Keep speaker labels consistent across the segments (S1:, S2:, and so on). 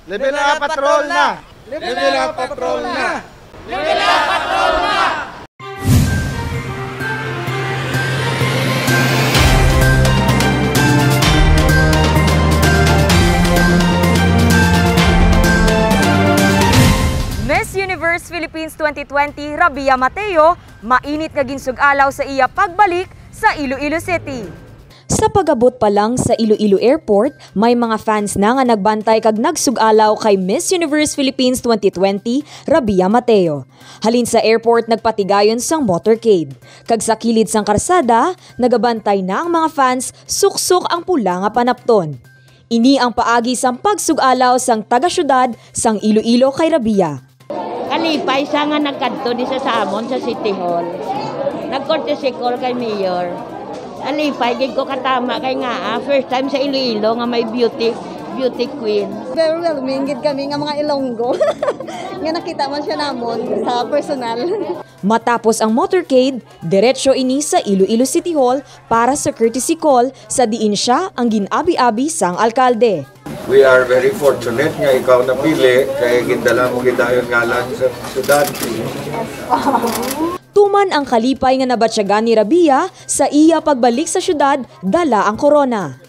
S1: Level up patrol na!
S2: Level up patrol na!
S3: Level up patrol na! Miss Universe Philippines 2020 Rabia Mateo, mainit nga ginsug-alaw sa iya pagbalik sa Iloilo City. Sa pagabot pa lang sa Iloilo Airport, may mga fans na nga nagbantay kag nagsug-alaw kay Miss Universe Philippines 2020 Rabia Mateo. Halin sa airport nagpatigayon sang motorcade. Kag sa kilid sang karsada, nagabantay na ang mga fans suksok ang pula nga panapton. Ini ang paagi sang pagsug-alaw sang taga-syudad sang Iloilo kay Rabia.
S4: Kalipay siya nga nagkanto di sa amon sa City Hall. Nag-courtesy call kay Mayor. Kalipay, gig ko katama kay nga first time sa Iloilo nga may beauty queen.
S5: Very well, minggit kami nga mga Ilonggo. Nga nakita man siya namon sa personal.
S3: Matapos ang motorcade, diretso ini sa Iloilo City Hall para sa courtesy call sa diin siya ang ginabi-abi sang alkalde.
S2: We are very fortunate nga ikaw napili kaya gindala mo gidayon ngalan sa syudad.
S3: Tuman ang kalipay nga nabatyagan ni Rabia sa iya pagbalik sa syudad dala ang corona.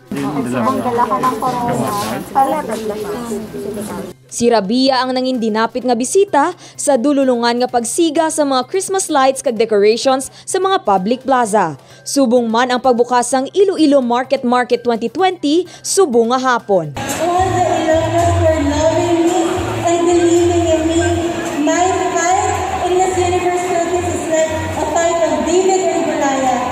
S3: Si Rabia ang nangin dinapit nga bisita sa dululungan nga pagsiga sa mga Christmas lights kag decorations sa mga public plaza. Subong man ang pagbukasang Iloilo Market 2020 subong nga hapon.
S6: All the Iloilos were loving me and believing in me. My fight in Miss Universe Philippines is like a fight of David and Goliath.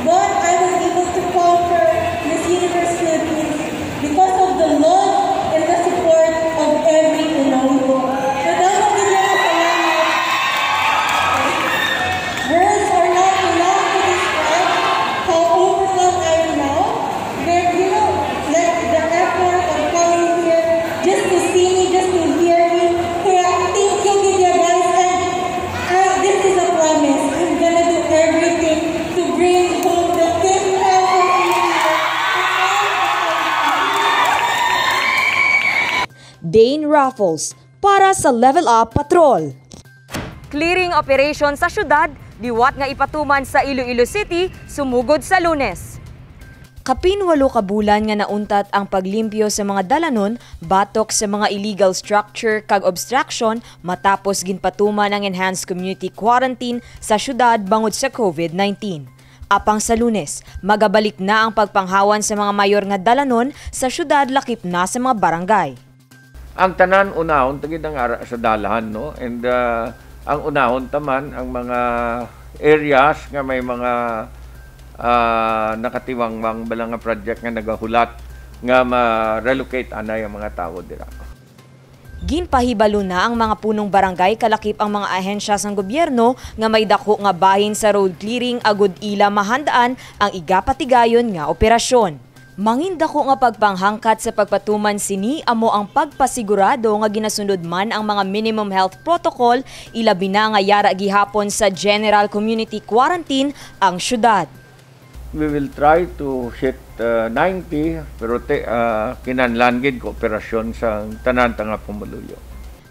S6: But I was able to conquer Miss Universe Philippines because of the love and the support of every Ilonggo. Without bigyan ng salamat, words are not enough to describe how overwhelmed I am now. There, like the effort of coming here just to see me, just to hear me. Kaya thank you, Gidya guys, and this is a promise. I'm gonna do everything to bring home the 5th
S3: Dane Raffles para sa Level Up Patrol. Clearing operation sa syudad, diwat nga ipatuman sa Iloilo City, sumugod sa Lunes. Kapinwalo ka bulan nga nauntat ang paglimpyo sa mga dalanon, batok sa mga illegal structure kag obstruction matapos ginpatuman ang enhanced community quarantine sa syudad bangod sa COVID-19. Apang sa Lunes, magabalik na ang pagpanghawan sa mga mayor nga dalanon sa syudad lakip na sa mga barangay.
S7: Ang tanan unahon tagid ang ara sa dalahan, no, and ang unahon taman ang mga areas nga may mga nakatiwangwang balang nga project nga nagahulat nga ma-relocate anay ang mga tao dira.
S3: Ginpahibalo na ang mga punong barangay kalakip ang mga ahensya sang gobyerno nga may dako nga bahin sa road clearing agud ila mahandaan ang igapatigayon nga operasyon. Mangindako nga pagpanghangkat sa pagpatuman sini amo ang pagpasigurado nga ginasunod man ang mga minimum health protocol, ilabi na nga yara gihapon sa general community quarantine ang syudad.
S7: We will try to hit 90 pero kinahanglan gid kooperasyon sa tanan nga pumuluyo.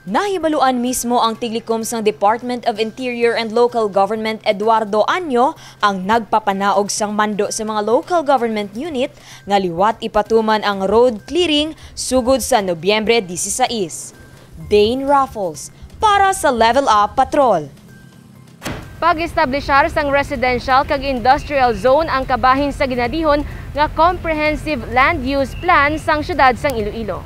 S3: Nahibaluan mismo ang tiglikom sang Department of Interior and Local Government Eduardo Anyo ang nagpapanaog sang mando sa mga local government unit nga liwat ipatuman ang road clearing sugod sa Nobyembre 16. Dane Raffles para sa Level Up Patrol. Pag-establishar sang residential kag industrial zone ang kabahin sa ginadihon nga comprehensive land use plan sang syudad sang Iloilo.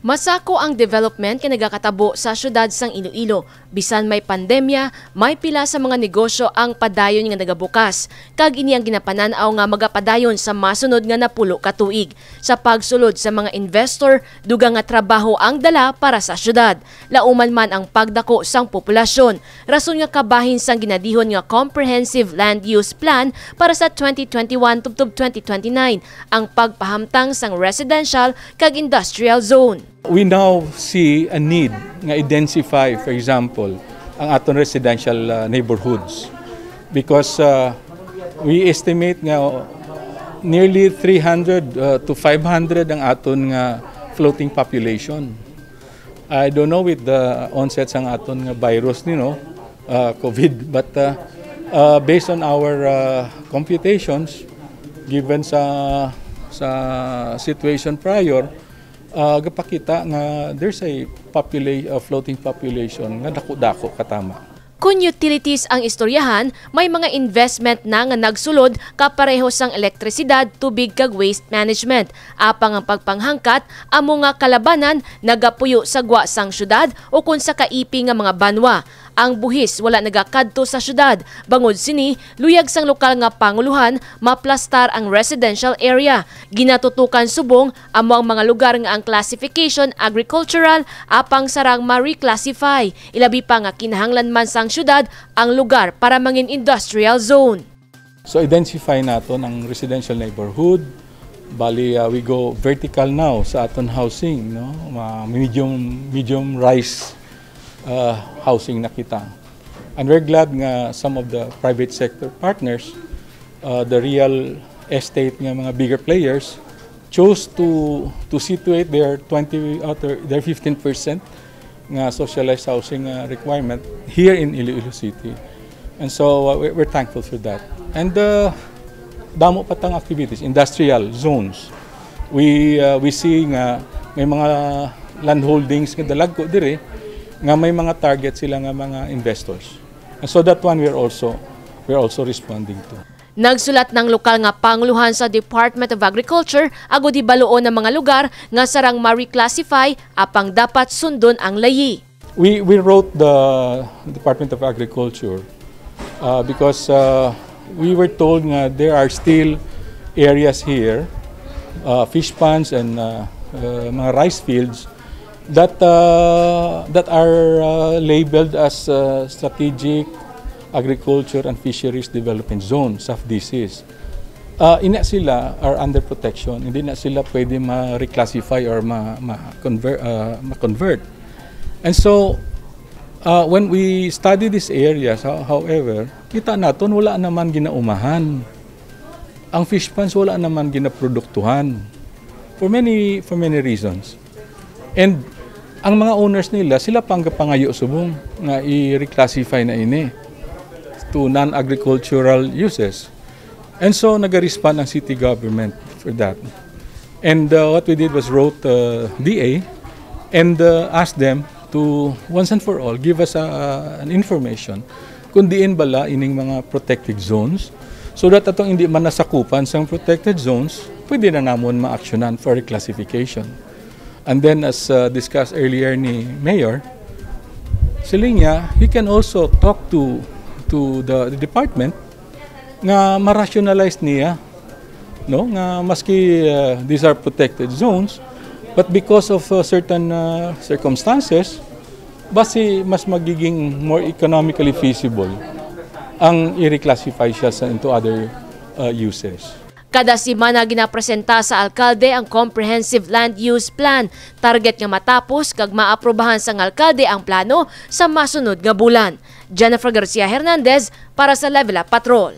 S8: Masako ang development nga nagakatabo sa syudad sang Iloilo. Bisan may pandemya, may pila sa mga negosyo ang padayon nga nagabukas. Kag ini ang ginapananaw nga magapadayon sa masunod nga napulo ka tuig. Sa pagsulod sa mga investor, dugang nga trabaho ang dala para sa syudad. Lauman man ang pagdako sang populasyon. Rason nga kabahin sang ginadihon nga comprehensive land use plan para sa 2021 tubtob 2029 ang pagpahamtang sang residential kag industrial zone.
S9: We now see a need nga identify, for example, ang aton residential neighborhoods because we estimate nga nearly 300 to 500 ang aton nga floating population. I don't know with the onset sang aton nga virus COVID, but based on our computations, given sa situation prior, gapakita nga there's a floating population nga dako-dako katama.
S8: Kung utilities ang istoryahan, may mga investment na nga nagsulod kapareho sang elektrisidad, tubig kag waste management. Apang ang pagpanghangkat, amo nga kalabanan nagapuyo sa gwa sang syudad o kung sa kaipi nga mga banwa. Ang buhis wala nagakadto sa syudad. Bangod sini, luyag sang lokal nga panguluhan, maplastar ang residential area. Ginatutukan subong amo ang mga lugar nga ang classification agricultural apang sarang ma-reclassify. Ilabi pa nga kinahanglan man sang syudad ang lugar para mangin industrial zone.
S9: So identify naton ang residential neighborhood. Bali we go vertical now sa aton housing, medium rise housing na kita. And we're glad nga some of the private sector partners, the real estate nga mga bigger players chose to situate their 15% nga socialized housing requirement here in Iloilo City. And so we're thankful for that. And damo patang activities, industrial zones. We see nga may mga land holdings nga dalagko dire nga may mga target sila nga mga investors. And so that one we're also responding to.
S8: Nagsulat ng lokal nga panguluhan sa Department of Agriculture agud hibaluon ng mga lugar nga sarang ma-reclassify apang dapat sundon ang layi.
S9: We wrote the Department of Agriculture because we were told nga there are still areas here, fish ponds and mga rice fields that are labeled as strategic agriculture and fisheries development zone, SAFDCs. Ina sila are under protection, hindi na sila pwede ma-reclassify or ma-convert. And so when we study these areas, however, kita naton wala naman ginaumahan. Ang fish ponds wala naman ginaproduktuhan for many reasons. And ang mga owners nila, sila pang kapangayo subong nga i-reclassify na ini to non-agricultural uses. And so nag-respond ang city government for that. And what we did was wrote DA and asked them to once and for all give us an information kung diin bala ining mga protected zones so that atong hindi man nasakupan sa protected zones, pwede na namon ma-actionan for reclassification. And then as discussed earlier ni Mayor, Silinya, he can also talk to the department nga ma-rationalize niya, no? Nga maski these are protected zones, but because of certain circumstances, basi mas magiging more economically feasible ang i-reclassify siya into other uses.
S8: Kada semana ginapresenta sa alkalde ang Comprehensive Land Use Plan. Target nga matapos kag maaprobahan sang alkalde ang plano sa masunod nga bulan. Jennifer Garcia Hernandez para sa Level Up Patrol.